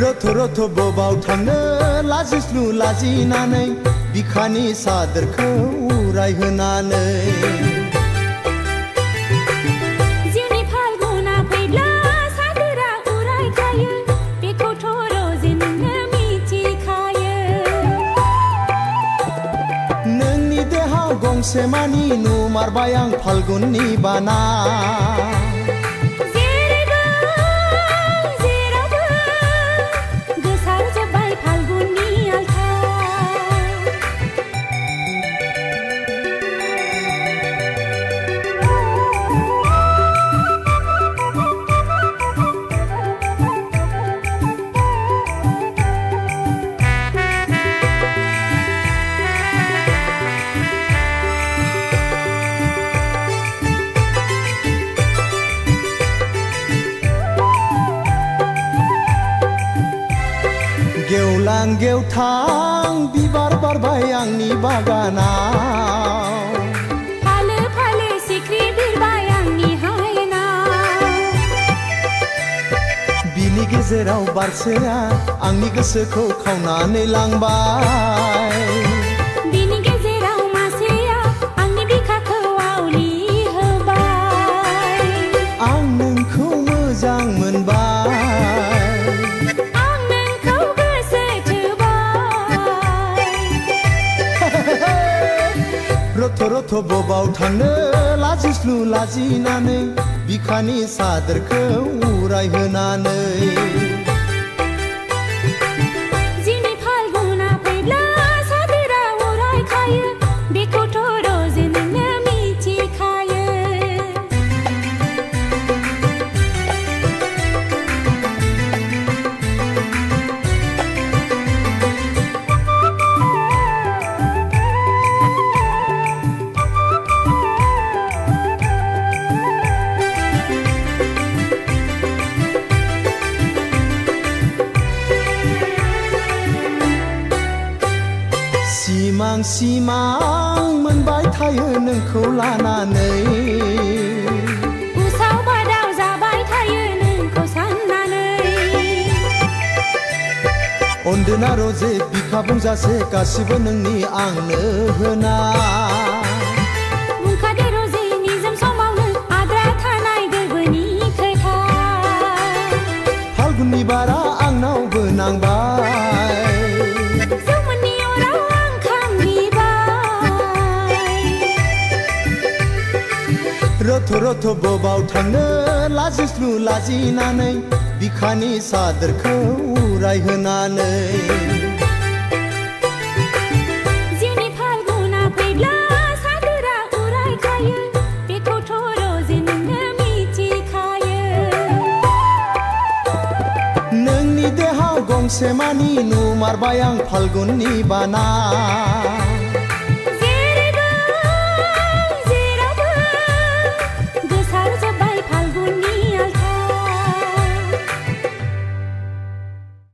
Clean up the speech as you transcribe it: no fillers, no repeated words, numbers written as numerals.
रथ' रथ' बबाव थांनो लाजिस्लु लाजिनानै बिखानि सादोरखौ उरायहोनानै जिउनि फाल्गुना फैब्ला सादोरा उरायखायो बेखौथ' रजे नोंनो मिथिखायो नोंनि देहाव गंसे मानि नुमारबाय आं फाल्गुननि बाना गेवलां गेवथां बिबार बारबाय आंनि बागानाव फालो फालो सिख्रि बिरबाय आंनि हायेनाव बिनि गेजेराव बारसेया आंनि गोसोखौ खावनानै लांबाय बिनि गेजेराव मासेया आंनि बिखाखौ आवलि होबाय आं नोंखौ मोजां मोनबाय रथ' रथ' बबाव थांनो लाजिस्लु लाजिनानै बिखानि सादोरखौ उरायहोनानै जिउनि फाल्गुना फैब्ला सादोरा उरायखायो बेखौथ' रजे नोंनो मिथिखायो सिमां सिमां मोनबाय थायो नोंखौ लानानै उसाव बादाव जाबाय थायो नोंखौ साननानै अनदोना रजे बिखा बुंजासे गासिबो नोंनि आंनो होना बुंखादो रजे निजोम समावनो आद्रा थानाय गोरबोनि खोथा फाल्गुननि बारा आंनावबो नांबाय रथ' रथ' बबाव थांनो लाजिस्लु लाजिनानै बिखानि सादोरखौ उरायहोनानै जिउनि फाल्गुना फैब्ला सादोरा उरायखायो बेखौथ' रजे नोंनो मिथिखायो नोंनि देहाव गंसे मानि नुमारबाय आं फाल्गुननि बाना